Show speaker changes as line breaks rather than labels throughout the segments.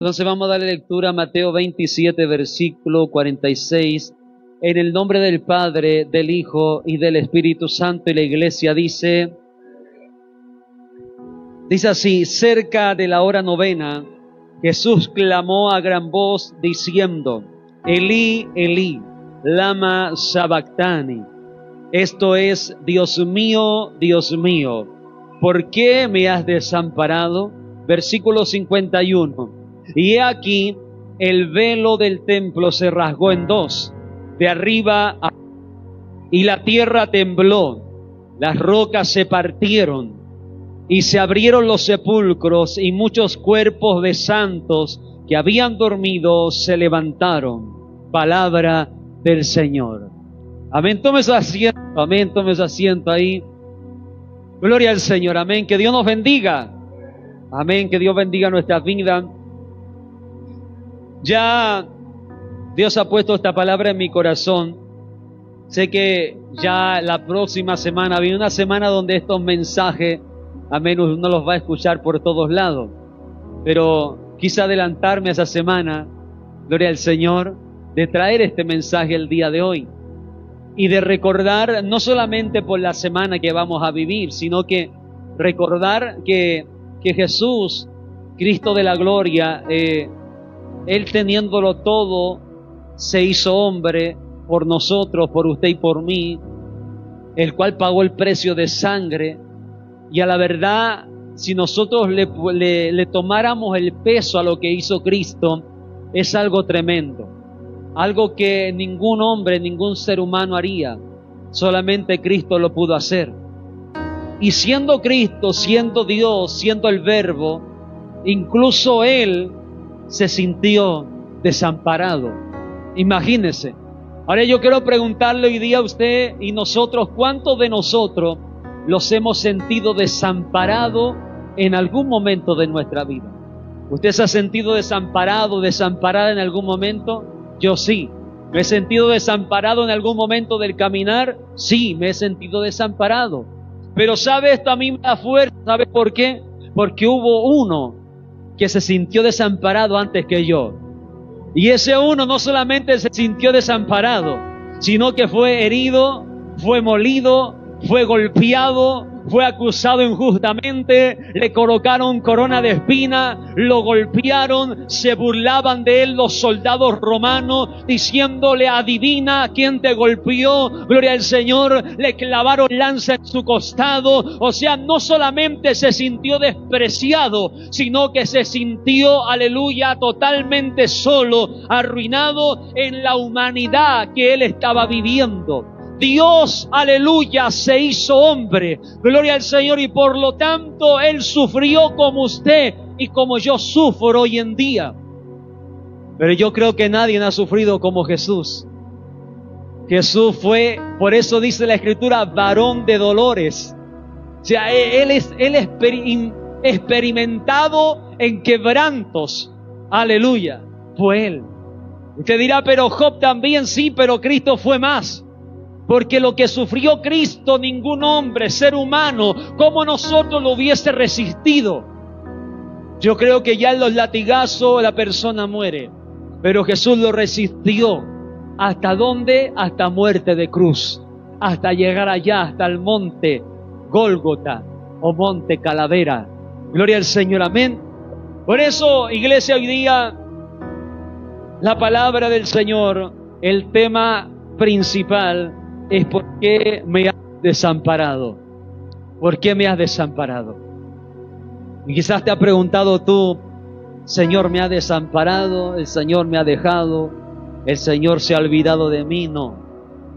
Entonces vamos a darle lectura a Mateo 27, versículo 46. En el nombre del Padre, del Hijo y del Espíritu Santo. Y la iglesia dice así: cerca de la hora novena, Jesús clamó a gran voz diciendo: Elí, Elí, lama sabactani. Esto es: Dios mío, ¿por qué me has desamparado? Versículo 51. Y he aquí, el velo del templo se rasgó en dos, de arriba a... y la tierra tembló, las rocas se partieron, y se abrieron los sepulcros, y muchos cuerpos de santos que habían dormido se levantaron. Palabra del Señor. Amén. Tome su asiento. Amén. Tome su asiento ahí. Gloria al Señor. Amén. Que Dios nos bendiga. Amén. Que Dios bendiga nuestra vida. Ya Dios ha puesto esta palabra en mi corazón. Sé que ya la próxima semana viene una semana donde estos mensajes, amén, uno los va a escuchar por todos lados. Pero quise adelantarme a esa semana, gloria al Señor, de traer este mensaje el día de hoy. Y de recordar, no solamente por la semana que vamos a vivir, sino que recordar que Jesús, Cristo de la gloria, Él teniéndolo todo, se hizo hombre por nosotros, por usted y por mí, el cual pagó el precio de sangre. Y a la verdad, si nosotros le tomáramos el peso a lo que hizo Cristo, es algo tremendo. Algo que ningún hombre, ningún ser humano haría. Solamente Cristo lo pudo hacer. Y siendo Cristo, siendo Dios, siendo el Verbo, incluso Él se sintió desamparado. Imagínese. Ahora yo quiero preguntarle hoy día a usted y nosotros, ¿cuántos de nosotros los hemos sentido desamparados en algún momento de nuestra vida? ¿Usted se ha sentido desamparado, desamparada en algún momento? Yo sí. ¿Me he sentido desamparado en algún momento del caminar? Sí, me he sentido desamparado. Pero ¿sabe? Esto a mí me da fuerza. ¿Sabe por qué? Porque hubo uno que se sintió desamparado antes que yo. Y ese uno no solamente se sintió desamparado, sino que fue herido, fue molido, fue golpeado, fue acusado injustamente, le colocaron corona de espina, lo golpearon, se burlaban de él los soldados romanos, diciéndole: adivina quién te golpeó, gloria al Señor, le clavaron lanza en su costado. O sea, no solamente se sintió despreciado, sino que se sintió, aleluya, totalmente solo, arruinado en la humanidad que él estaba viviendo. Dios, aleluya, se hizo hombre, gloria al Señor, y por lo tanto Él sufrió como usted y como yo sufro hoy en día. Pero yo creo que nadie ha sufrido como Jesús. Jesús fue, por eso dice la Escritura, varón de dolores. O sea, Él experimentado en quebrantos, aleluya, fue Él. Usted dirá: pero Job también. Sí, pero Cristo fue más. Porque lo que sufrió Cristo, ningún hombre, ser humano, como nosotros lo hubiese resistido. Yo creo que ya en los latigazos la persona muere. Pero Jesús lo resistió. ¿Hasta dónde? Hasta muerte de cruz. Hasta llegar allá, hasta el monte Gólgota o monte Calavera. Gloria al Señor, amén. Por eso, iglesia, hoy día, la palabra del Señor, el tema principal es: ¿por qué me has desamparado? ¿Por qué me has desamparado? Y quizás te has preguntado tú: Señor, ¿me ha desamparado? ¿El Señor me ha dejado? ¿El Señor se ha olvidado de mí? No,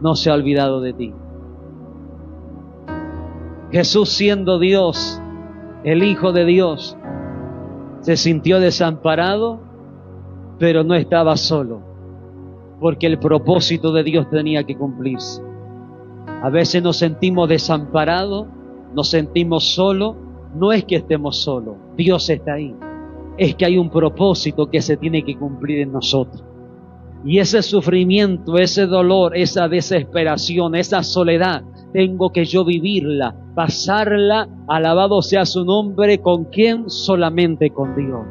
no se ha olvidado de ti. Jesús, siendo Dios, el Hijo de Dios, se sintió desamparado, pero no estaba solo, porque el propósito de Dios tenía que cumplirse. A veces nos sentimos desamparados, nos sentimos solos. No es que estemos solos, Dios está ahí. Es que hay un propósito que se tiene que cumplir en nosotros. Y ese sufrimiento, ese dolor, esa desesperación, esa soledad, tengo que yo vivirla, pasarla, alabado sea su nombre. ¿Con quién? Solamente con Dios.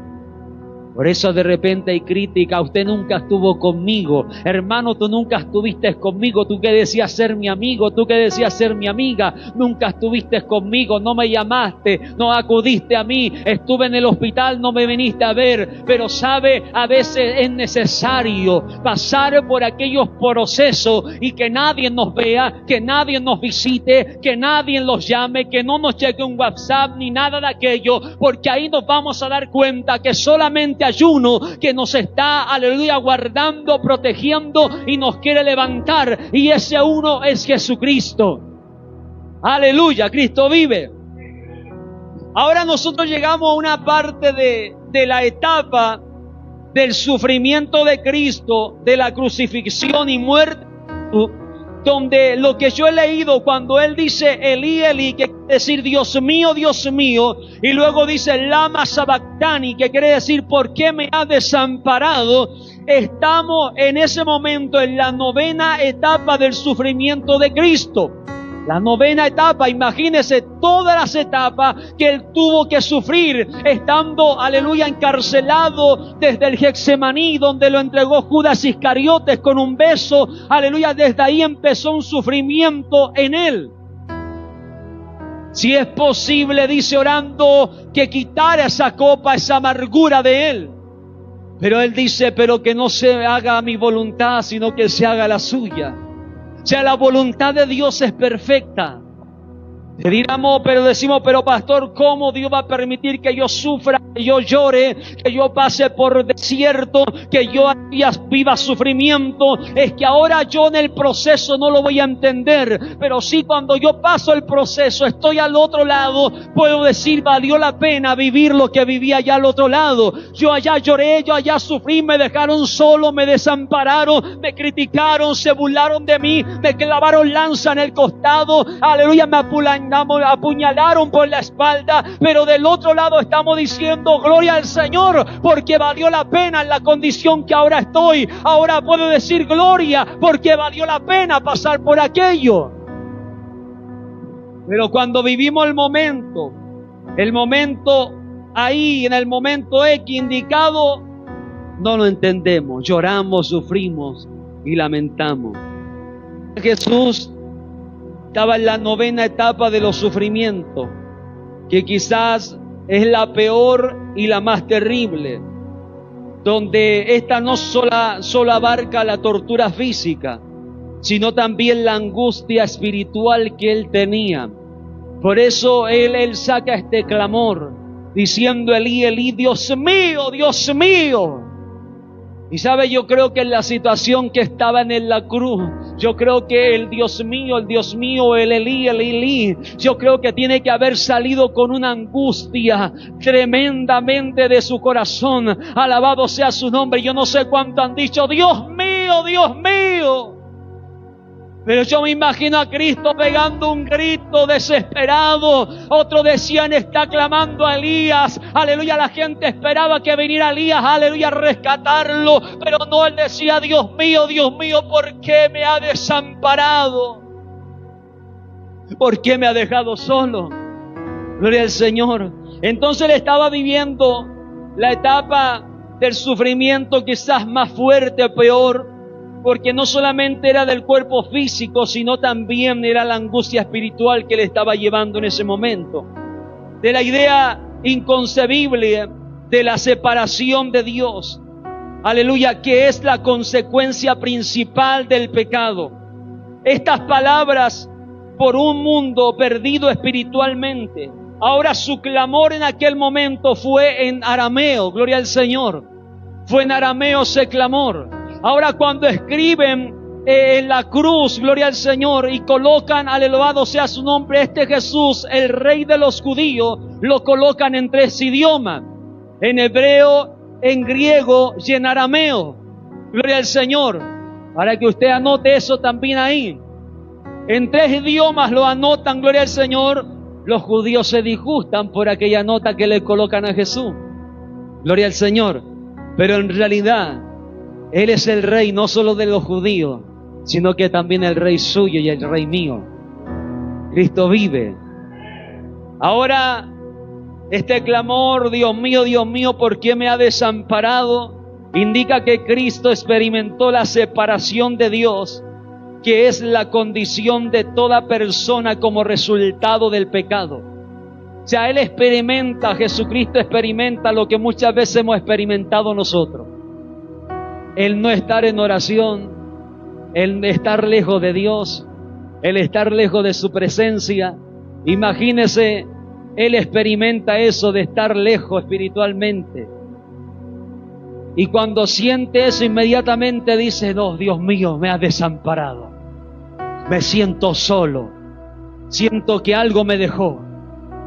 Por eso de repente hay crítica. Usted nunca estuvo conmigo. Hermano, tú nunca estuviste conmigo. Tú que decías ser mi amigo, tú que decías ser mi amiga, nunca estuviste conmigo. No me llamaste, no acudiste a mí. Estuve en el hospital, no me viniste a ver. Pero sabe, a veces es necesario pasar por aquellos procesos y que nadie nos vea, que nadie nos visite, que nadie los llame, que no nos llegue un WhatsApp ni nada de aquello, porque ahí nos vamos a dar cuenta que solamente hay uno que nos está, aleluya, guardando, protegiendo y nos quiere levantar, y ese uno es Jesucristo. Aleluya, Cristo vive. Ahora nosotros llegamos a una parte de la etapa del sufrimiento de Cristo, de la crucifixión y muerte, donde lo que yo he leído cuando Él dice Elí, Elí, que quiere decir Dios mío, y luego dice Lama Sabactani, que quiere decir ¿por qué me has desamparado? Estamos en ese momento en la 9ª etapa del sufrimiento de Cristo. La 9ª etapa, imagínese todas las etapas que Él tuvo que sufrir, estando, aleluya, encarcelado desde el Getsemaní, donde lo entregó Judas Iscariotes con un beso, aleluya, desde ahí empezó un sufrimiento en Él. Si es posible, dice orando, que quitara esa copa, esa amargura de Él. Pero Él dice, pero que no se haga mi voluntad, sino que se haga la suya. O sea, la voluntad de Dios es perfecta. Decimos, pero pastor, ¿cómo Dios va a permitir que yo sufra, que yo llore, que yo pase por desierto, que yo viva sufrimiento? Es que ahora yo en el proceso no lo voy a entender, pero sí cuando yo paso el proceso, estoy al otro lado, puedo decir, valió la pena vivir lo que vivía allá al otro lado. Yo allá lloré, yo allá sufrí, me dejaron solo, me desampararon, me criticaron, se burlaron de mí, me clavaron lanza en el costado, aleluya, me apuñalaron por la espalda, pero del otro lado estamos diciendo gloria al Señor, porque valió la pena en la condición que ahora estoy. Ahora puedo decir gloria porque valió la pena pasar por aquello. Pero cuando vivimos el momento ahí, en el momento X indicado, no lo entendemos, lloramos, sufrimos y lamentamos. Jesús estaba en la 9ª etapa de los sufrimientos, que quizás es la peor y la más terrible, donde esta no solo abarca la tortura física, sino también la angustia espiritual que Él tenía. Por eso Él saca este clamor, diciendo Elí, Elí, Dios mío, Dios mío. Y sabe, yo creo que en la situación que estaban en la cruz, yo creo que el Dios mío, el Elí, yo creo que tiene que haber salido con una angustia tremendamente de su corazón. Alabado sea su nombre. Yo no sé cuánto han dicho, Dios mío, Dios mío. Pero yo me imagino a Cristo pegando un grito desesperado. Otros decían, está clamando a Elías. Aleluya, la gente esperaba que viniera Elías, aleluya, a rescatarlo. Pero no, Él decía, Dios mío, ¿por qué me ha desamparado? ¿Por qué me ha dejado solo? Gloria al Señor. Entonces Él estaba viviendo la etapa del sufrimiento quizás más fuerte o peor, porque no solamente era del cuerpo físico, sino también era la angustia espiritual que le estaba llevando en ese momento. De la idea inconcebible de la separación de Dios. Aleluya, que es la consecuencia principal del pecado. Estas palabras por un mundo perdido espiritualmente. Ahora su clamor en aquel momento fue en arameo, gloria al Señor. Fue en arameo ese clamor. Ahora cuando escriben en la cruz, gloria al Señor, y colocan, alabado sea su nombre, este Jesús, el Rey de los judíos, lo colocan en 3 idiomas. En hebreo, en griego y en arameo. Gloria al Señor. Para que usted anote eso también ahí. En 3 idiomas lo anotan, gloria al Señor. Los judíos se disgustan por aquella nota que le colocan a Jesús. Gloria al Señor. Pero en realidad, Él es el Rey no solo de los judíos, sino que también el Rey suyo y el Rey mío. Cristo vive. Ahora, Este clamor, Dios mío, ¿por qué me ha desamparado?, indica que Cristo experimentó la separación de Dios, que es la condición de toda persona como resultado del pecado. O sea, Jesucristo experimenta lo que muchas veces hemos experimentado nosotros. El no estar en oración, el estar lejos de Dios, el estar lejos de su presencia. Imagínese, Él experimenta eso de estar lejos espiritualmente. Y cuando siente eso, inmediatamente dice: no, Dios mío, me has desamparado. Me siento solo. Siento que algo me dejó.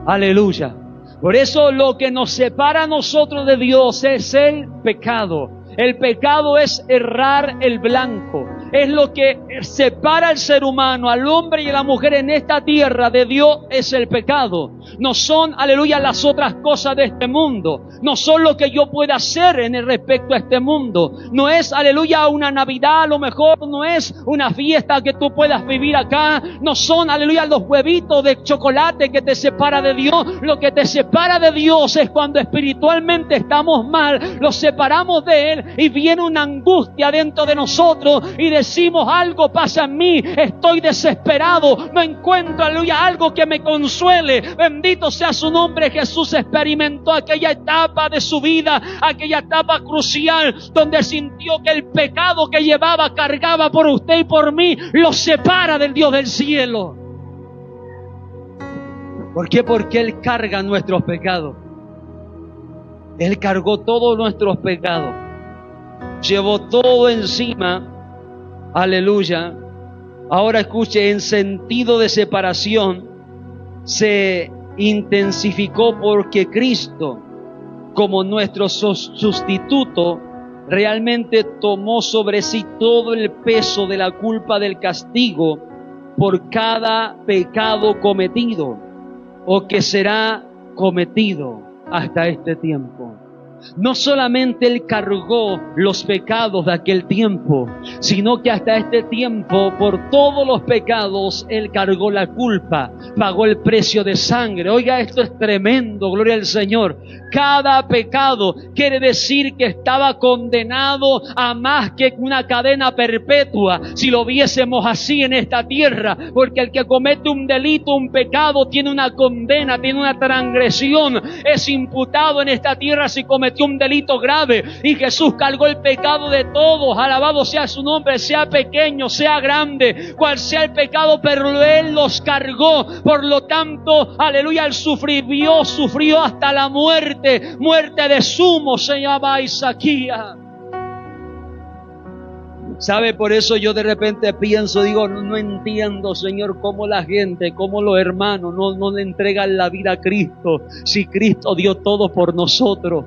Aleluya. Por eso lo que nos separa a nosotros de Dios es el pecado. El pecado es errar el blanco. Es lo que separa al ser humano, al hombre y a la mujer en esta tierra de Dios, es el pecado. No son, aleluya, las otras cosas de este mundo. No son lo que yo pueda hacer en el respecto a este mundo. No es, aleluya, una Navidad, a lo mejor no es una fiesta que tú puedas vivir acá. No son, aleluya, los huevitos de chocolate que te separa de Dios. Lo que te separa de Dios es cuando espiritualmente estamos mal, los separamos de Él y viene una angustia dentro de nosotros y decimos: algo pasa en mí, estoy desesperado, no encuentro, aleluya, algo que me consuele. Bendito sea su nombre. Jesús experimentó aquella etapa de su vida, aquella etapa crucial donde sintió que el pecado que llevaba, cargaba por usted y por mí, lo separa del Dios del cielo. ¿Por qué? Porque Él carga nuestros pecados. Él cargó todos nuestros pecados, llevó todo encima. Aleluya. Ahora escuche, en sentido de separación se intensificó porque Cristo, como nuestro sustituto, realmente tomó sobre sí todo el peso de la culpa del castigo por cada pecado cometido o que será cometido hasta este tiempo. No solamente Él cargó los pecados de aquel tiempo, sino que hasta este tiempo, por todos los pecados, Él cargó la culpa, pagó el precio de sangre. Oiga, esto es tremendo, gloria al Señor. Cada pecado quiere decir que estaba condenado a más que una cadena perpetua, si lo viésemos así en esta tierra, porque el que comete un delito, un pecado, tiene una condena, tiene una transgresión, es imputado en esta tierra si cometió un delito grave, y Jesús cargó el pecado de todos. Alabado sea su nombre, sea pequeño, sea grande, cual sea el pecado, pero Él los cargó. Por lo tanto, aleluya, Él sufrió hasta la muerte de sumo, se llama Isaquía. ¿Sabe? Por eso yo de repente pienso, digo, no entiendo, Señor, cómo la gente, cómo los hermanos no le entregan la vida a Cristo, si Cristo dio todo por nosotros.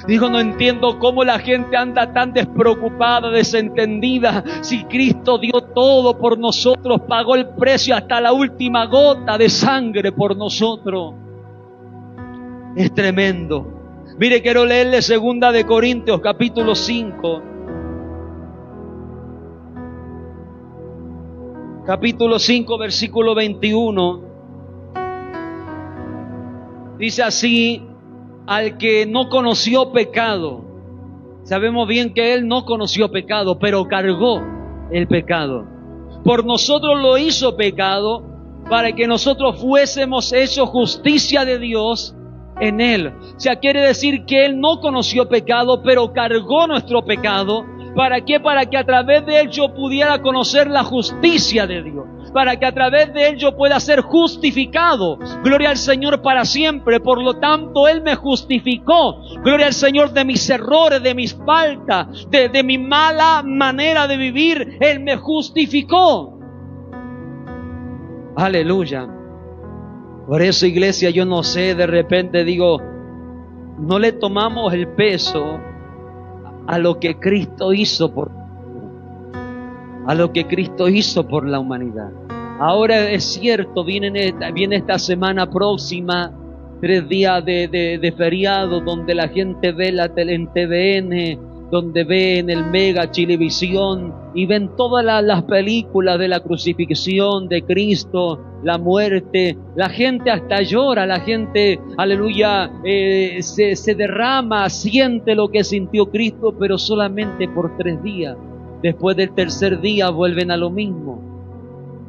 Digo, no entiendo cómo la gente anda tan despreocupada, desentendida, si Cristo dio todo por nosotros, pagó el precio hasta la última gota de sangre por nosotros. Es tremendo. Mire, quiero leerle 2 de Corintios capítulo 5. Capítulo 5, versículo 21. Dice así: al que no conoció pecado. Sabemos bien que Él no conoció pecado, pero cargó el pecado. Por nosotros lo hizo pecado, para que nosotros fuésemos hechos justicia de Dios en Él. O sea, quiere decir que Él no conoció pecado, pero cargó nuestro pecado. ¿Para qué? Para que a través de Él yo pudiera conocer la justicia de Dios. Para que a través de Él yo pueda ser justificado. Gloria al Señor para siempre. Por lo tanto, Él me justificó. Gloria al Señor de mis errores, de mis faltas, de mi mala manera de vivir. Él me justificó. Aleluya. Por eso, iglesia, yo no sé, de repente digo, no le tomamos el peso a lo que Cristo hizo por la humanidad. Ahora es cierto, viene esta semana próxima, 3 días de feriado, donde la gente ve en TVN donde ven el Mega Chilevisión y ven todas las películas de la crucifixión de Cristo, la muerte, la gente hasta llora, la gente, aleluya, se derrama, siente lo que sintió Cristo, pero solamente por 3 días. Después del tercer día vuelven a lo mismo.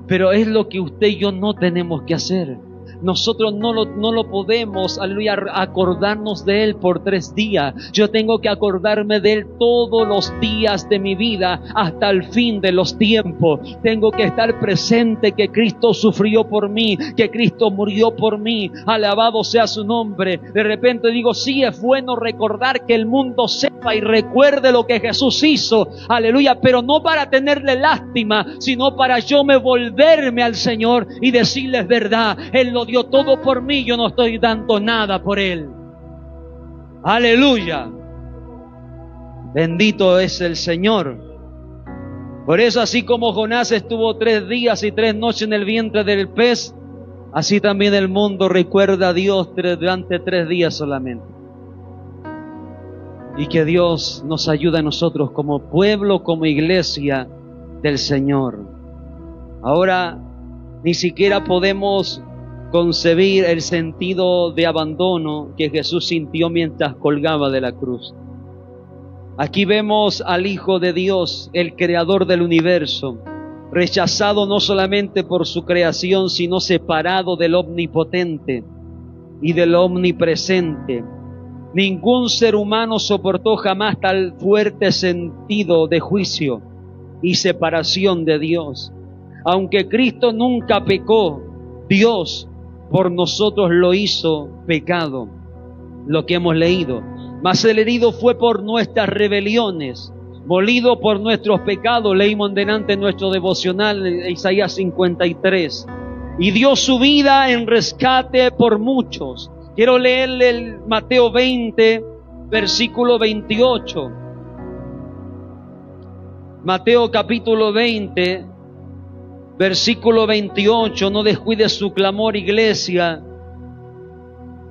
Pero es lo que usted y yo no tenemos que hacer. Nosotros no lo podemos, aleluya, acordarnos de Él por 3 días. Yo tengo que acordarme de Él todos los días de mi vida hasta el fin de los tiempos. Tengo que estar presente que Cristo sufrió por mí, que Cristo murió por mí. Alabado sea su nombre. De repente digo, sí, es bueno recordar que el mundo sepa y recuerde lo que Jesús hizo. Aleluya, pero no para tenerle lástima, sino para yo me volverme al Señor y decirles verdad. Él lo dio todo por mí, yo no estoy dando nada por Él. Aleluya. Bendito es el Señor. Por eso, así como Jonás estuvo 3 días y 3 noches en el vientre del pez, así también el mundo recuerda a Dios durante 3 días solamente. Y que Dios nos ayude a nosotros como pueblo, como iglesia del Señor. Ahora, ni siquiera podemos concebir el sentido de abandono que Jesús sintió mientras colgaba de la cruz. Aquí vemos al Hijo de Dios, el creador del universo, rechazado no solamente por su creación, sino separado del omnipotente y del omnipresente. Ningún ser humano soportó jamás tal fuerte sentido de juicio y separación de Dios. Aunque Cristo nunca pecó, Dios por nosotros lo hizo pecado, lo que hemos leído. Mas el herido fue por nuestras rebeliones, molido por nuestros pecados. Leímos delante en nuestro devocional Isaías 53. Y dio su vida en rescate por muchos. Quiero leerle el Mateo 20, versículo 28. Mateo capítulo 20, versículo 28, no descuide su clamor, iglesia.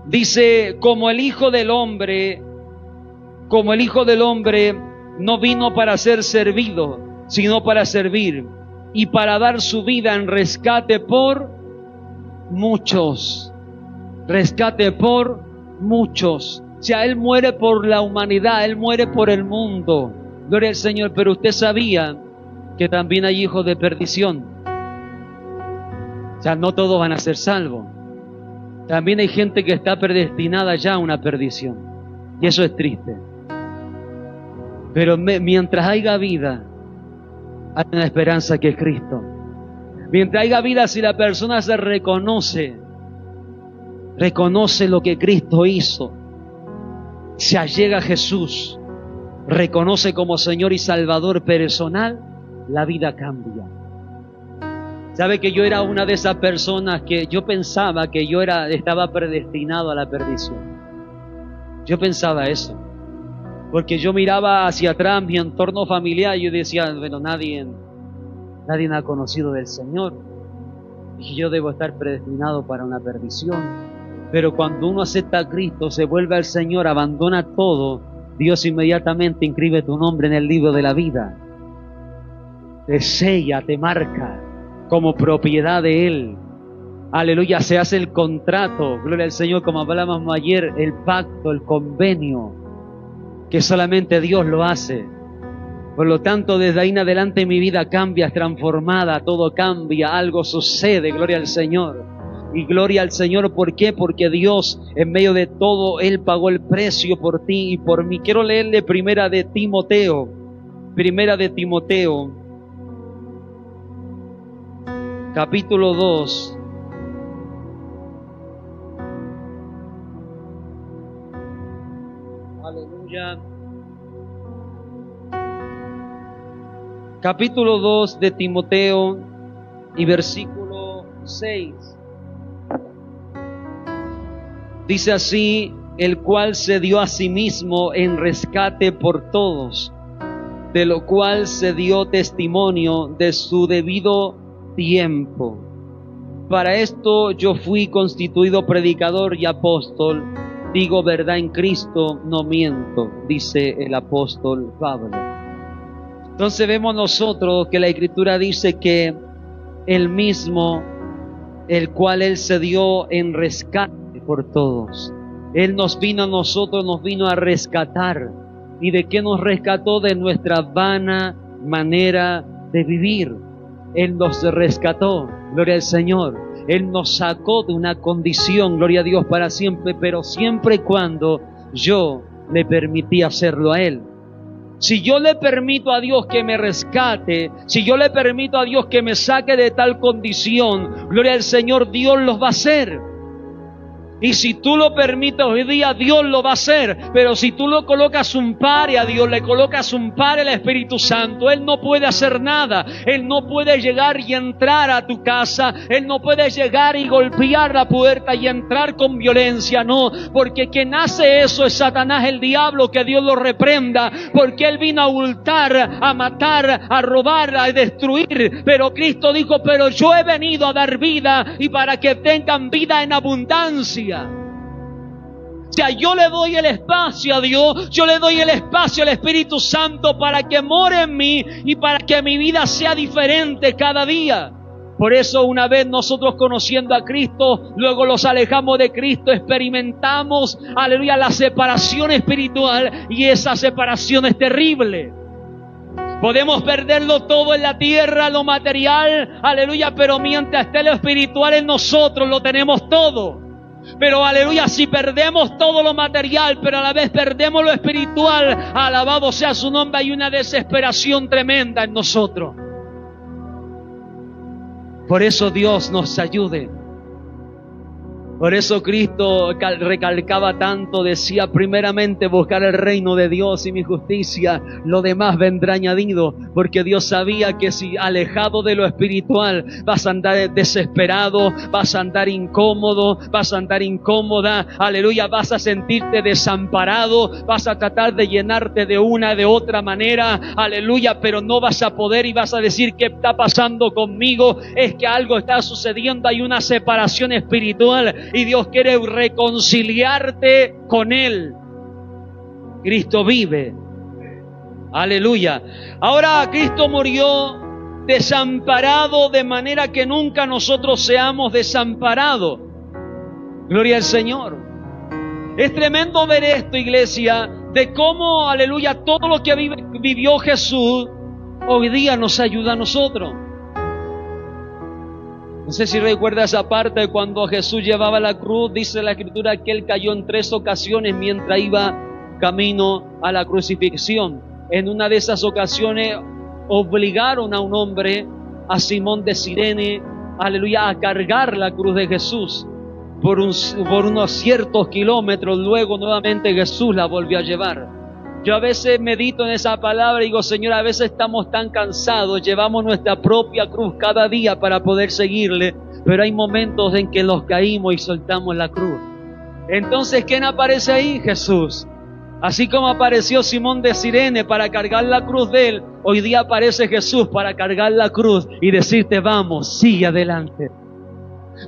Dice, como el Hijo del Hombre no vino para ser servido, sino para servir y para dar su vida en rescate por muchos. Rescate por muchos. O sea, Él muere por la humanidad, Él muere por el mundo. Gloria al Señor. Pero usted sabía que también hay hijos de perdición. O sea, no todos van a ser salvos. También hay gente que está predestinada ya a una perdición. Y eso es triste. Pero mientras haya vida, hay una esperanza que es Cristo. Mientras haya vida, si la persona se reconoce lo que Cristo hizo, se allega a Jesús, reconoce como Señor y Salvador personal, la vida cambia. ¿Sabe que yo era una de esas personas que yo pensaba que yo estaba predestinado a la perdición? Yo pensaba eso, porque yo miraba hacia atrás mi entorno familiar y yo decía, bueno, nadie ha conocido del Señor y yo debo estar predestinado para una perdición. Pero cuando uno acepta a Cristo, se vuelve al Señor, abandona todo, Dios inmediatamente inscribe tu nombre en el libro de la vida. Te sella, te marca como propiedad de Él. Aleluya, se hace el contrato, gloria al Señor, como hablábamos ayer, el pacto, el convenio, que solamente Dios lo hace. Por lo tanto, desde ahí en adelante mi vida cambia, es transformada, todo cambia, algo sucede, gloria al Señor. Y gloria al Señor, ¿por qué? Porque Dios, en medio de todo, Él pagó el precio por ti y por mí. Quiero leerle Primera de Timoteo, capítulo 2. Aleluya. Capítulo 2 de Timoteo y versículo 6. Dice así, el cual se dio a sí mismo en rescate por todos, de lo cual se dio testimonio de su debido tiempo. Para esto yo fui constituido predicador y apóstol, digo verdad en Cristo, no miento, dice el apóstol Pablo. Entonces vemos nosotros que la Escritura dice que el mismo, el cual Él se dio en rescate por todos. Él nos vino a nosotros, nos vino a rescatar. ¿Y de qué nos rescató? De nuestra vana manera de vivir. Él nos rescató, gloria al Señor. Él nos sacó de una condición, gloria a Dios para siempre, pero siempre y cuando yo le permití hacerlo a Él. Si yo le permito a Dios que me rescate, si yo le permito a Dios que me saque de tal condición, gloria al Señor, Dios los va a hacer. Y si tú lo permites hoy día, Dios lo va a hacer. Pero si tú lo colocas un par y a Dios le colocas un par al Espíritu Santo, Él no puede hacer nada. Él no puede llegar y entrar a tu casa. Él no puede llegar y golpear la puerta y entrar con violencia. No, porque quien hace eso es Satanás, el diablo, que Dios lo reprenda. Porque Él vino a hurtar, a matar, a robar, a destruir. Pero Cristo dijo, pero yo he venido a dar vida y para que tengan vida en abundancia. O sea, yo le doy el espacio a Dios, yo le doy el espacio al Espíritu Santo para que more en mí y para que mi vida sea diferente cada día. Por eso una vez nosotros conociendo a Cristo, luego los alejamos de Cristo, experimentamos, aleluya, la separación espiritual, y esa separación es terrible. Podemos perderlo todo en la tierra, lo material, aleluya, pero mientras esté lo espiritual en nosotros, lo tenemos todo. Pero aleluya, si perdemos todo lo material, pero a la vez perdemos lo espiritual, alabado sea su nombre, hay una desesperación tremenda en nosotros. Por eso Dios nos ayude. Por eso Cristo recalcaba tanto, decía primeramente buscar el reino de Dios y mi justicia, lo demás vendrá añadido, porque Dios sabía que si alejado de lo espiritual vas a andar desesperado, vas a andar incómodo, vas a andar incómoda, aleluya, vas a sentirte desamparado, vas a tratar de llenarte de una, de otra manera, aleluya, pero no vas a poder y vas a decir, ¿qué está pasando conmigo? Es que algo está sucediendo, hay una separación espiritual. Y Dios quiere reconciliarte con Él. Cristo vive. Aleluya. Ahora Cristo murió desamparado de manera que nunca nosotros seamos desamparados. Gloria al Señor. Es tremendo ver esto, iglesia, de cómo, aleluya, todo lo que vivió Jesús hoy día nos ayuda a nosotros. No sé si recuerda esa parte de cuando Jesús llevaba la cruz. Dice la Escritura que Él cayó en 3 ocasiones mientras iba camino a la crucifixión. En una de esas ocasiones obligaron a un hombre, a Simón de Cirene, aleluya, a cargar la cruz de Jesús por unos ciertos kilómetros. Luego nuevamente Jesús la volvió a llevar. Yo a veces medito en esa palabra y digo, Señor, a veces estamos tan cansados, llevamos nuestra propia cruz cada día para poder seguirle, pero hay momentos en que nos caímos y soltamos la cruz. Entonces, ¿quién aparece ahí? Jesús. Así como apareció Simón de Cirene para cargar la cruz de él, hoy día aparece Jesús para cargar la cruz y decirte, vamos, sigue adelante.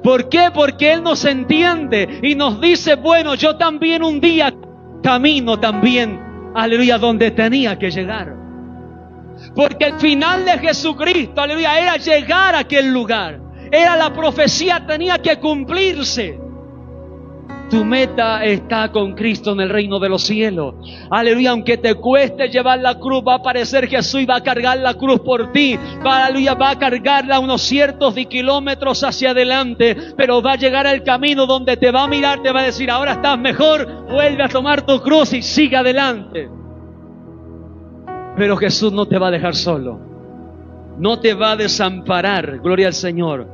¿Por qué? Porque Él nos entiende y nos dice, bueno, yo también un día camino también, aleluya, donde tenía que llegar. Porque el final de Jesucristo, aleluya, era llegar a aquel lugar. Era la profecía, tenía que cumplirse. Tu meta está con Cristo en el reino de los cielos. Aleluya, aunque te cueste llevar la cruz, va a aparecer Jesús y va a cargar la cruz por ti. Aleluya, va a cargarla unos ciertos de kilómetros hacia adelante, pero va a llegar al camino donde te va a mirar, te va a decir, ahora estás mejor, vuelve a tomar tu cruz y sigue adelante. Pero Jesús no te va a dejar solo. No te va a desamparar, gloria al Señor.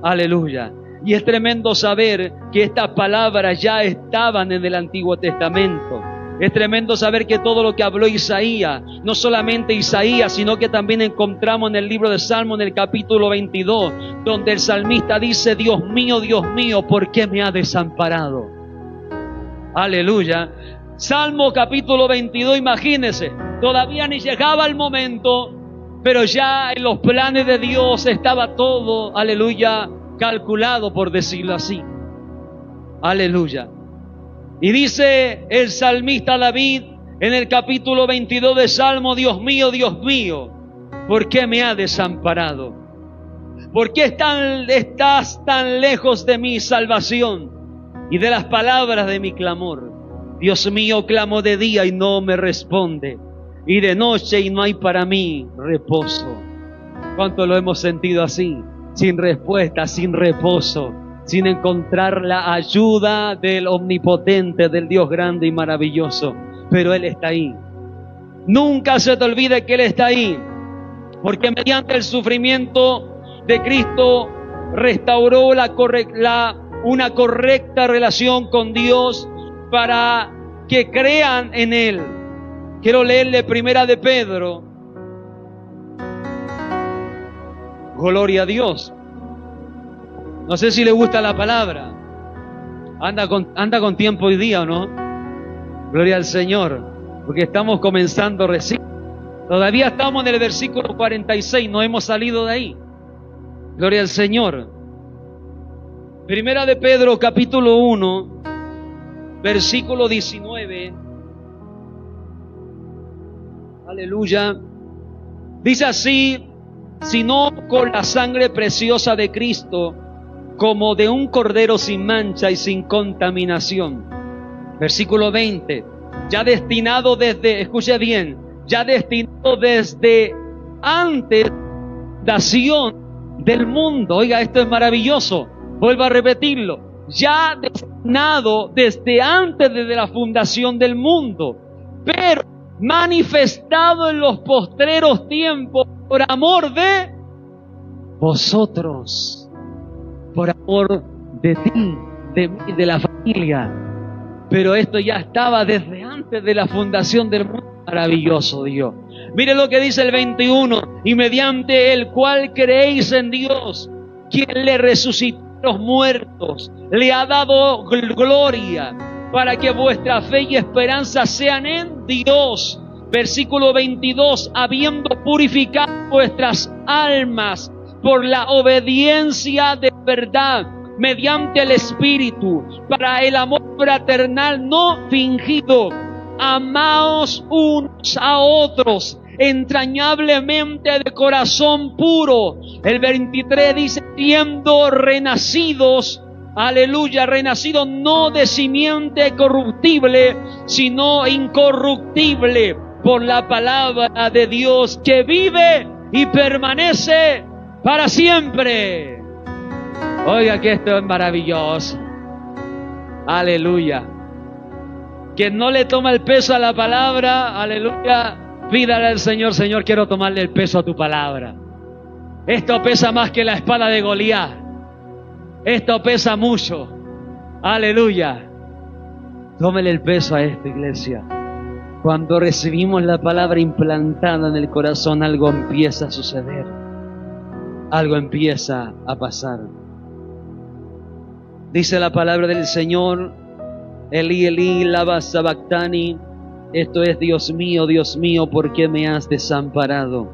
Aleluya. Y es tremendo saber que estas palabras ya estaban en el Antiguo Testamento. Es tremendo saber que todo lo que habló Isaías, no solamente Isaías, sino que también encontramos en el libro de Salmos, en el capítulo 22, donde el salmista dice, Dios mío, ¿por qué me ha desamparado? Aleluya. Salmo capítulo 22, imagínense, todavía ni llegaba el momento, pero ya en los planes de Dios estaba todo, aleluya, calculado, por decirlo así. Aleluya. Y dice el salmista David en el capítulo 22 de Salmo: Dios mío, ¿por qué me has desamparado? ¿Por qué estás tan lejos de mi salvación y de las palabras de mi clamor? Dios mío, clamo de día y no me responde, y de noche y no hay para mí reposo. ¿Cuánto lo hemos sentido así? Sin respuesta, sin reposo, sin encontrar la ayuda del omnipotente, del Dios grande y maravilloso. Pero Él está ahí. Nunca se te olvide que Él está ahí, porque mediante el sufrimiento de Cristo restauró una correcta relación con Dios para que crean en Él. Quiero leerle Primera de Pedro. Gloria a Dios. No sé si le gusta la palabra. Anda con tiempo hoy día, ¿o no? Gloria al Señor, porque estamos comenzando recién. Todavía estamos en el versículo 46, no hemos salido de ahí. Gloria al Señor. Primera de Pedro, capítulo 1, versículo 19. Aleluya. Dice así: sino con la sangre preciosa de Cristo, como de un cordero sin mancha y sin contaminación. Versículo 20. Ya destinado desde, escuche bien, ya destinado desde antes de la fundación del mundo. Oiga, esto es maravilloso. Vuelvo a repetirlo. Ya destinado desde antes de la fundación del mundo, pero manifestado en los postreros tiempos por amor de vosotros, por amor de ti, de mí, de la familia. Pero esto ya estaba desde antes de la fundación del mundo. Maravilloso Dios. Mire lo que dice el 21: y mediante el cual creéis en Dios, quien le resucitó a los muertos, le ha dado gloria, para que vuestra fe y esperanza sean en Dios. Versículo 22: habiendo purificado vuestras almas por la obediencia de verdad, mediante el Espíritu, para el amor fraternal no fingido, amaos unos a otros entrañablemente de corazón puro. El 23 dice: siendo renacidos, aleluya, renacidos no de simiente corruptible, sino incorruptible, por la palabra de Dios, que vive y permanece para siempre. Oiga, que esto es maravilloso. Aleluya. Quien no le toma el peso a la palabra, aleluya, pídale al Señor: Señor, quiero tomarle el peso a tu palabra. Esto pesa más que la espada de Goliat. Esto pesa mucho. Aleluya. Tómele el peso a esta iglesia. Cuando recibimos la palabra implantada en el corazón, algo empieza a suceder. Algo empieza a pasar. Dice la palabra del Señor: Elí, Elí, lama sabactani. Esto es: Dios mío, ¿por qué me has desamparado?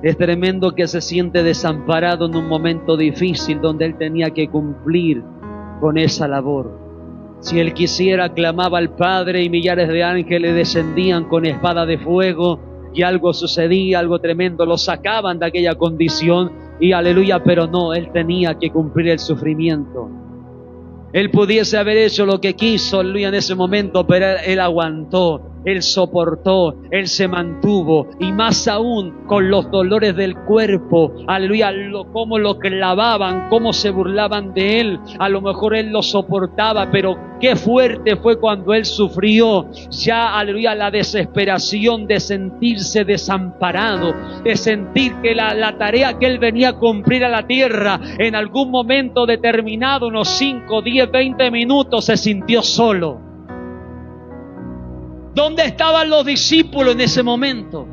Es tremendo que se siente desamparado en un momento difícil donde él tenía que cumplir con esa labor. Si él quisiera, clamaba al Padre y millares de ángeles descendían con espada de fuego y algo sucedía, algo tremendo, lo sacaban de aquella condición y aleluya, pero no, él tenía que cumplir el sufrimiento. Él pudiese haber hecho lo que quiso, aleluya, en ese momento, pero él aguantó, él soportó, él se mantuvo, y más aún con los dolores del cuerpo, aleluya, cómo lo clavaban, cómo se burlaban de él. A lo mejor él lo soportaba, pero qué fuerte fue cuando él sufrió ya, aleluya, la desesperación de sentirse desamparado, de sentir que la tarea que él venía a cumplir a la tierra, en algún momento determinado, unos 5, 10, 20 minutos, se sintió solo. ¿Dónde estaban los discípulos en ese momento?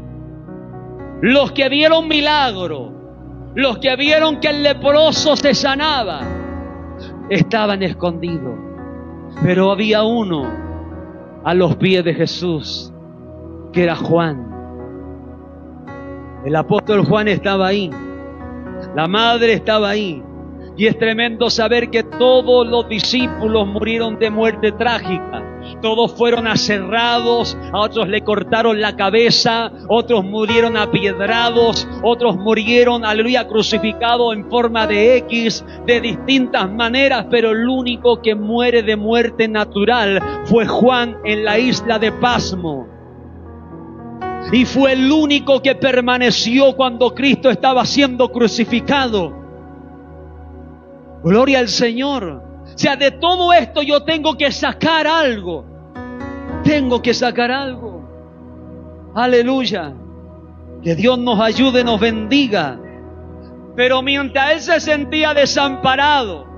Los que vieron milagro, los que vieron que el leproso se sanaba, estaban escondidos. Pero había uno a los pies de Jesús, que era Juan. El apóstol Juan estaba ahí, la madre estaba ahí, Y es tremendo saber que todos los discípulos murieron de muerte trágica. Todos fueron aserrados, a otros le cortaron la cabeza, otros murieron apiedrados, otros murieron, aleluya, crucificados en forma de X, de distintas maneras, pero el único que muere de muerte natural fue Juan en la isla de Pasmo. Y fue el único que permaneció cuando Cristo estaba siendo crucificado. Gloria al Señor. O sea, de todo esto yo tengo que sacar algo. Tengo que sacar algo. Aleluya. Que Dios nos ayude, nos bendiga. Pero mientras él se sentía desamparado,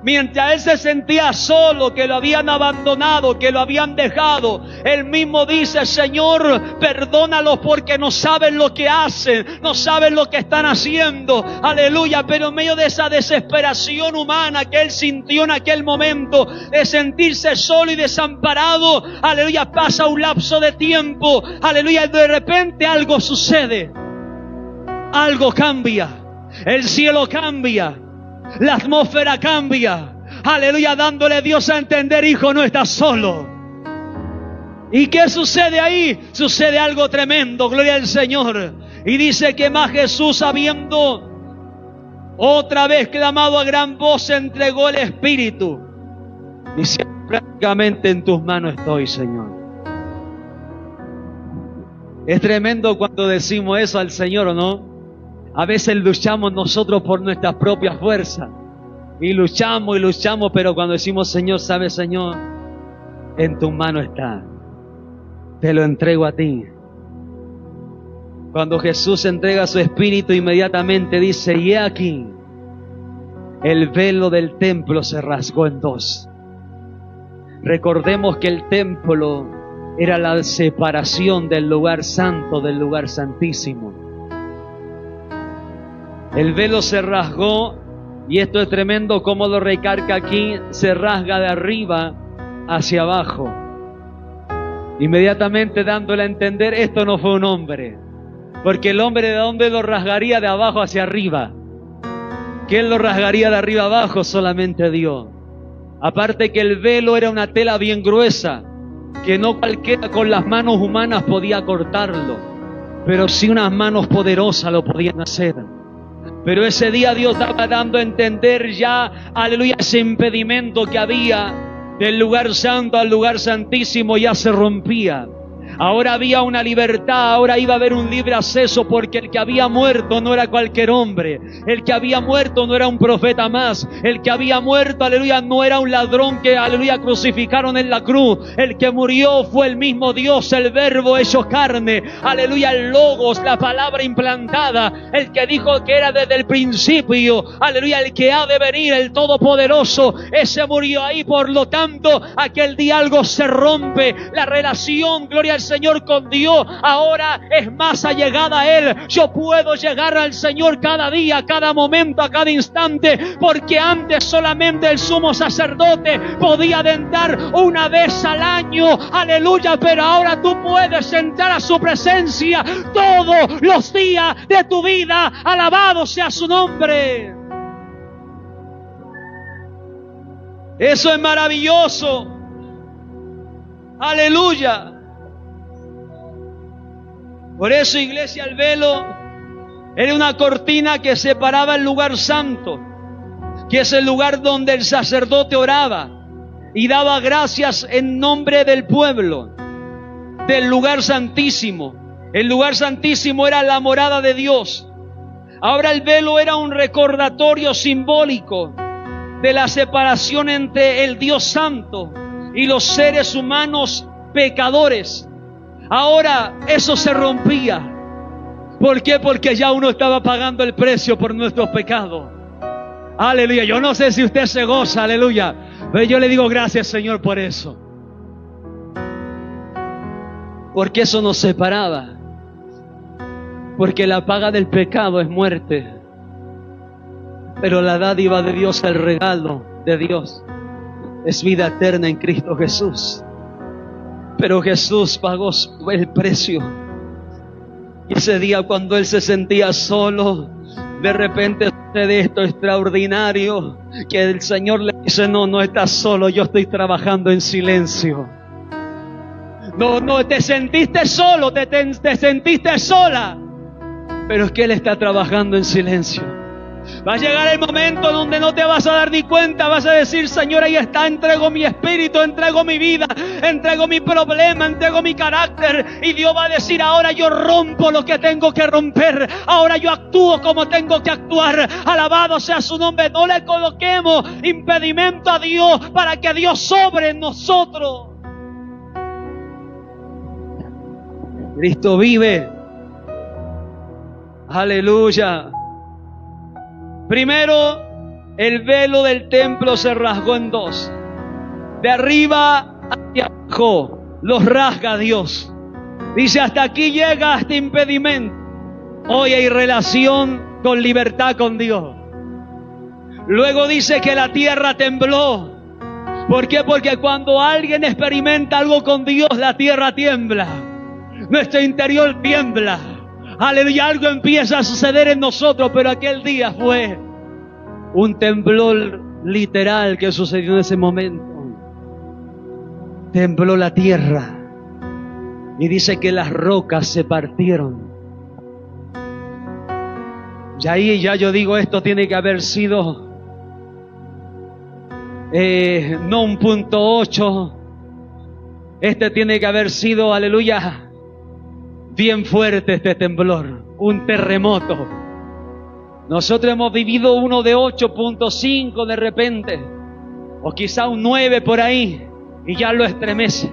mientras él se sentía solo, que lo habían abandonado, que lo habían dejado, él mismo dice: Señor, perdónalos porque no saben lo que hacen, no saben lo que están haciendo. Aleluya. Pero en medio de esa desesperación humana que él sintió en aquel momento, de sentirse solo y desamparado, aleluya, pasa un lapso de tiempo, aleluya, y de repente algo sucede. Algo cambia. El cielo cambia. La atmósfera cambia. Aleluya, dándole a Dios a entender: hijo, no estás solo. ¿Y qué sucede ahí? Sucede algo tremendo, gloria al Señor. Y dice que más Jesús, habiendo otra vez clamado a gran voz, entregó el Espíritu. Dice: prácticamente en tus manos estoy, Señor. Es tremendo cuando decimos eso al Señor, ¿o no? A veces luchamos nosotros por nuestras propias fuerzas. Y luchamos, pero cuando decimos: Señor, ¿sabes, Señor? En tus manos está. Te lo entrego a ti. Cuando Jesús entrega su Espíritu, inmediatamente dice: y he aquí, el velo del templo se rasgó en dos. Recordemos que el templo era la separación del lugar santo del lugar santísimo. El velo se rasgó, y esto es tremendo como lo recarga aquí, se rasga de arriba hacia abajo. Inmediatamente dándole a entender: esto no fue un hombre. Porque el hombre, ¿de dónde lo rasgaría? De abajo hacia arriba. ¿Quién lo rasgaría de arriba abajo? Solamente Dios. Aparte que el velo era una tela bien gruesa, que no cualquiera con las manos humanas podía cortarlo, pero sí unas manos poderosas lo podían hacer. Pero ese día Dios estaba dando a entender ya, aleluya, ese impedimento que había del lugar santo al lugar santísimo ya se rompía. Ahora había una libertad, ahora iba a haber un libre acceso, porque el que había muerto no era cualquier hombre. El que había muerto no era un profeta más. El que había muerto, aleluya, no era un ladrón que, aleluya, crucificaron en la cruz. El que murió fue el mismo Dios, el Verbo hecho carne. Aleluya, el Logos, la palabra implantada. El que dijo que era desde el principio. Aleluya, el que ha de venir, el Todopoderoso. Ese murió ahí, por lo tanto, aquel día algo se rompe. La relación, gloria al Señor, con Dios ahora es más allegada a Él. Yo puedo llegar al Señor cada día, cada momento, a cada instante, porque antes solamente el sumo sacerdote podía adentrar una vez al año, aleluya, pero ahora tú puedes entrar a su presencia todos los días de tu vida. Alabado sea su nombre. Eso es maravilloso. Aleluya. Por eso, iglesia, el velo era una cortina que separaba el lugar santo, que es el lugar donde el sacerdote oraba y daba gracias en nombre del pueblo, del lugar santísimo. El lugar santísimo era la morada de Dios. Ahora el velo era un recordatorio simbólico de la separación entre el Dios santo y los seres humanos pecadores. Ahora eso se rompía. ¿Por qué? Porque ya uno estaba pagando el precio por nuestros pecados. Aleluya. Yo no sé si usted se goza, aleluya, pero yo le digo gracias, Señor, por eso. Porque eso nos separaba. Porque la paga del pecado es muerte, pero la dádiva de Dios, el regalo de Dios, es vida eterna en Cristo Jesús. Pero Jesús pagó el precio. Y ese día, cuando Él se sentía solo, de repente de esto extraordinario, que el Señor le dice, no estás solo, yo estoy trabajando en silencio. No te sentiste solo, te sentiste sola, pero es que Él está trabajando en silencio. Va a llegar el momento donde no te vas a dar ni cuenta, vas a decir, Señor, ahí está, entrego mi espíritu, entrego mi vida, entrego mi problema, entrego mi carácter, y Dios va a decir, ahora yo rompo lo que tengo que romper, ahora yo actúo como tengo que actuar. Alabado sea su nombre. No le coloquemos impedimento a Dios para que Dios sobre en nosotros. Cristo vive. Aleluya. Primero, el velo del templo se rasgó en dos. De arriba hacia abajo, los rasga Dios. Dice, hasta aquí llega este impedimento. Hoy hay relación con libertad con Dios. Luego dice que la tierra tembló. ¿Por qué? Porque cuando alguien experimenta algo con Dios, la tierra tiembla. Nuestro interior tiembla. Aleluya, algo empieza a suceder en nosotros, pero aquel día fue un temblor literal que sucedió en ese momento. Tembló la tierra y dice que las rocas se partieron. Y ahí ya yo digo, esto tiene que haber sido no un 1.8. Este tiene que haber sido, aleluya, bien fuerte este temblor, un terremoto. Nosotros hemos vivido uno de 8.5 de repente, o quizá un 9 por ahí, y ya lo estremece.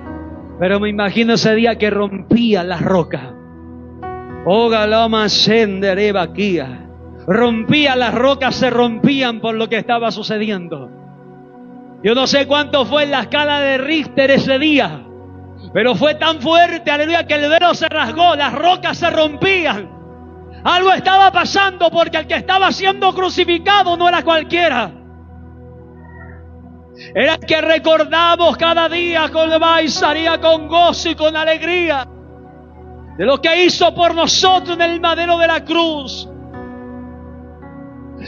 Pero me imagino ese día que rompía las rocas. Rompía las rocas, se rompían por lo que estaba sucediendo. Yo no sé cuánto fue en la escala de Richter ese día, pero fue tan fuerte, aleluya, que el velo se rasgó, las rocas se rompían. Algo estaba pasando, porque el que estaba siendo crucificado no era cualquiera. Era el que recordamos cada día con salía con gozo y con alegría de lo que hizo por nosotros en el madero de la cruz.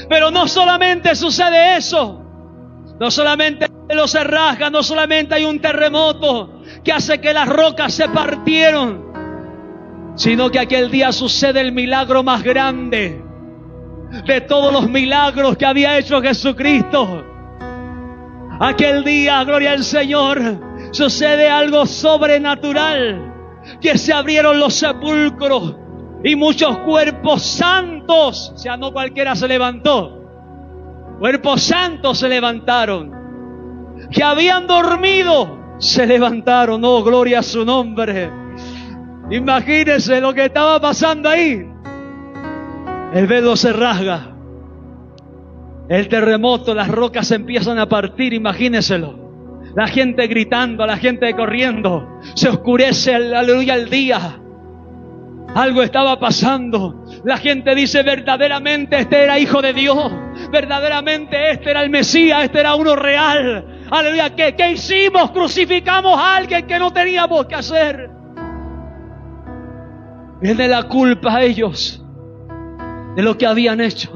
Pero no solamente sucede eso. No solamente el velo se rasga, no solamente hay un terremoto que hace que las rocas se partieron, sino que aquel día sucede el milagro más grande de todos los milagros que había hecho Jesucristo. Aquel día, gloria al Señor, sucede algo sobrenatural, que se abrieron los sepulcros y muchos cuerpos santos, o sea, no cualquiera se levantó, cuerpos santos se levantaron, que habían dormido, se levantaron. Oh, gloria a su nombre. Imagínense lo que estaba pasando ahí. El velo se rasga, el terremoto, las rocas se empiezan a partir. Imagínenselo, la gente gritando, la gente corriendo, se oscurece, aleluya, el día. Algo estaba pasando. La gente dice, verdaderamente este era hijo de Dios, verdaderamente este era el Mesías, este era uno real. Aleluya, ¿qué hicimos? Crucificamos a alguien que no teníamos que hacer. Viene la culpa a ellos de lo que habían hecho.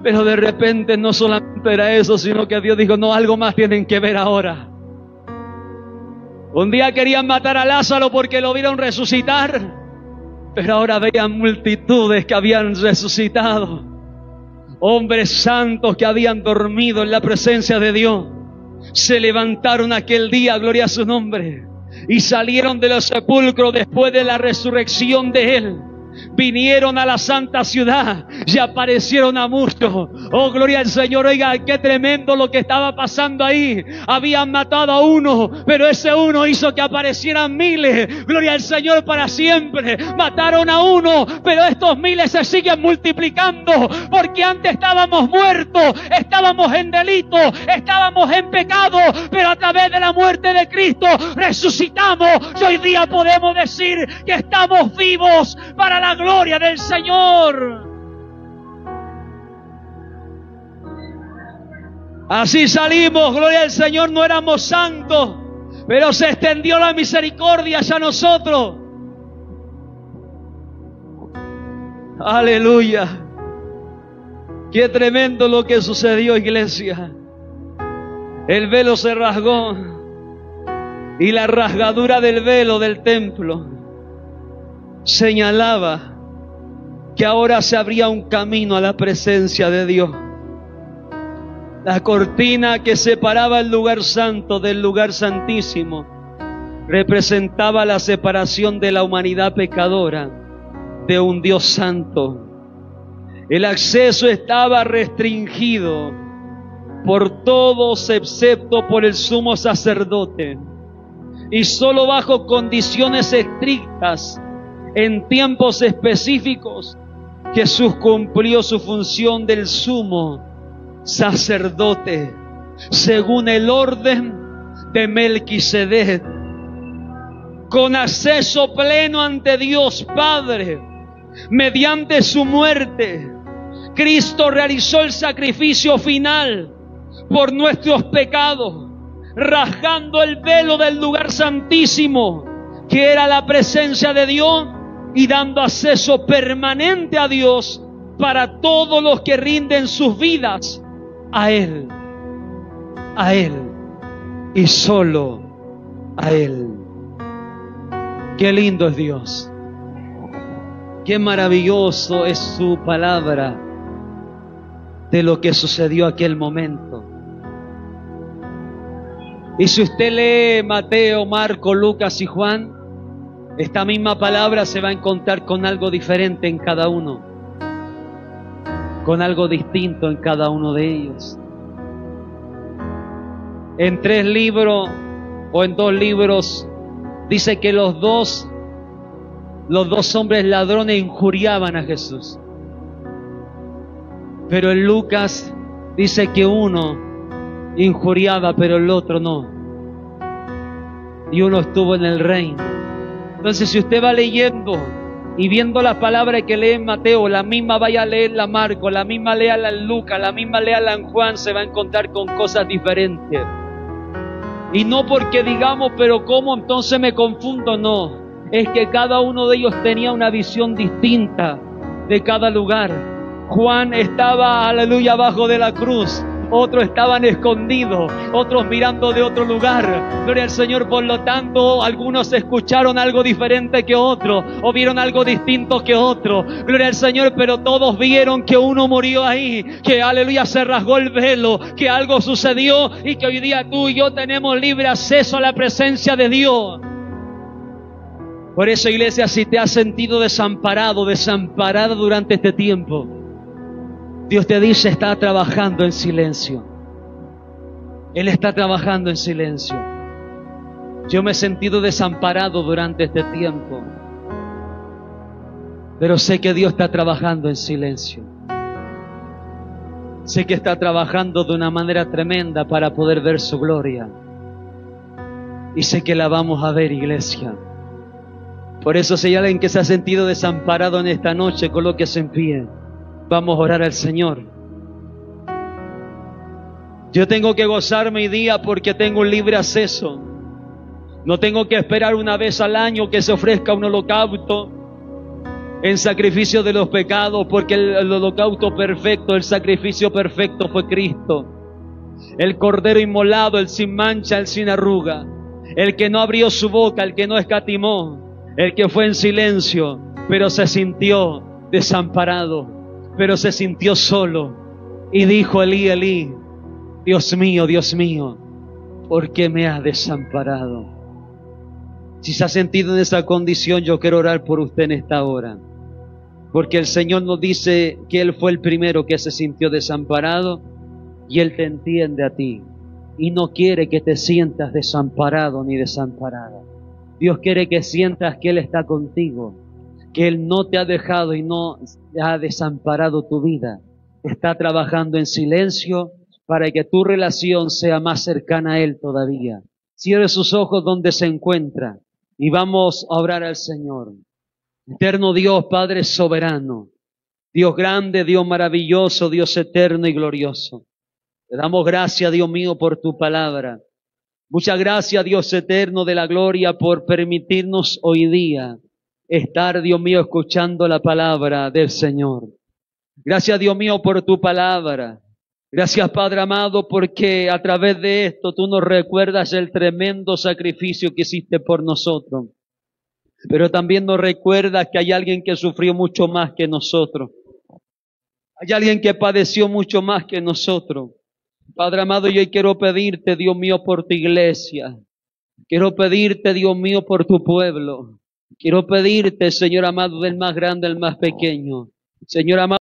Pero de repente no solamente era eso, sino que Dios dijo, no, algo más tienen que ver ahora. Un día querían matar a Lázaro porque lo vieron resucitar, pero ahora veían multitudes que habían resucitado. Hombres santos que habían dormido en la presencia de Dios, se levantaron aquel día, gloria a su nombre, y salieron de los sepulcros después de la resurrección de Él. Vinieron a la santa ciudad y aparecieron a muchos. Oh, gloria al Señor. Oiga, qué tremendo lo que estaba pasando ahí. Habían matado a uno, pero ese uno hizo que aparecieran miles. Gloria al Señor para siempre. Mataron a uno, pero estos miles se siguen multiplicando, porque antes estábamos muertos, estábamos en delito, estábamos en pecado, pero a través de la muerte de Cristo resucitamos y hoy día podemos decir que estamos vivos para la gloria del Señor. Así salimos, gloria al Señor. No éramos santos, pero se extendió la misericordia hacia nosotros. Aleluya. Qué tremendo lo que sucedió, iglesia. El velo se rasgó y la rasgadura del velo del templo señalaba que ahora se abría un camino a la presencia de Dios. La cortina que separaba el lugar santo del lugar santísimo representaba la separación de la humanidad pecadora de un Dios santo. El acceso estaba restringido por todos excepto por el sumo sacerdote, y solo bajo condiciones estrictas, en tiempos específicos, Jesús cumplió su función del sumo sacerdote según el orden de Melquisedec, con acceso pleno ante Dios Padre. Mediante su muerte, Cristo realizó el sacrificio final por nuestros pecados, rasgando el velo del lugar santísimo, que era la presencia de Dios, y dando acceso permanente a Dios para todos los que rinden sus vidas a Él y solo a Él. Qué lindo es Dios, qué maravilloso es su palabra de lo que sucedió aquel momento. Y si usted lee Mateo, Marco, Lucas y Juan, esta misma palabra se va a encontrar con algo diferente en cada uno, con algo distinto en cada uno de ellos. En 3 libros o en 2 libros dice que los dos hombres ladrones injuriaban a Jesús. Pero en Lucas dice que uno injuriaba, pero el otro no. Y uno estuvo en el reino. Entonces, si usted va leyendo y viendo las palabras que lee en Mateo, la misma vaya a leerla en Marco, la misma léala en Lucas, la misma léala en Juan, se va a encontrar con cosas diferentes. Y no porque digamos, pero ¿cómo entonces me confundo? No, es que cada uno de ellos tenía una visión distinta de cada lugar. Juan estaba, aleluya, abajo de la cruz. Otros estaban escondidos, otros mirando de otro lugar. Gloria al Señor. Por lo tanto, algunos escucharon algo diferente que otros, o vieron algo distinto que otros. Gloria al Señor. Pero todos vieron que uno murió ahí, que aleluya se rasgó el velo, que algo sucedió y que hoy día tú y yo tenemos libre acceso a la presencia de Dios. Por eso, iglesia, si te has sentido desamparado, desamparada durante este tiempo, Dios te dice, está trabajando en silencio. Él está trabajando en silencio. Yo me he sentido desamparado durante este tiempo, pero sé que Dios está trabajando en silencio. Sé que está trabajando de una manera tremenda para poder ver su gloria. Y sé que la vamos a ver, iglesia. Por eso, si hay alguien que se ha sentido desamparado en esta noche, colóquese en pie. Vamos a orar al Señor. Yo tengo que gozarme hoy día porque tengo un libre acceso. No tengo que esperar una vez al año que se ofrezca un holocausto en sacrificio de los pecados, porque el holocausto perfecto, el sacrificio perfecto fue Cristo. El cordero inmolado, el sin mancha, el sin arruga, el que no abrió su boca, el que no escatimó, el que fue en silencio, pero se sintió desamparado, pero se sintió solo y dijo: Elí, Elí, Dios mío, ¿por qué me has desamparado? Si se ha sentido en esa condición, yo quiero orar por usted en esta hora, porque el Señor nos dice que Él fue el primero que se sintió desamparado y Él te entiende a ti y no quiere que te sientas desamparado ni desamparada. Dios quiere que sientas que Él está contigo, que Él no te ha dejado y no ha desamparado tu vida. Está trabajando en silencio para que tu relación sea más cercana a Él todavía. Cierre sus ojos donde se encuentra y vamos a orar al Señor. Eterno Dios, Padre soberano, Dios grande, Dios maravilloso, Dios eterno y glorioso. Te damos gracias, Dios mío, por tu palabra. Muchas gracias, Dios eterno de la gloria, por permitirnos hoy día estar, Dios mío, escuchando la palabra del Señor. Gracias, Dios mío, por tu palabra. Gracias, Padre amado, porque a través de esto tú nos recuerdas el tremendo sacrificio que hiciste por nosotros. Pero también nos recuerdas que hay alguien que sufrió mucho más que nosotros. Hay alguien que padeció mucho más que nosotros. Padre amado, yo hoy quiero pedirte, Dios mío, por tu iglesia. Quiero pedirte, Dios mío, por tu pueblo. Quiero pedirte, Señor amado, del más grande al más pequeño. Señor amado,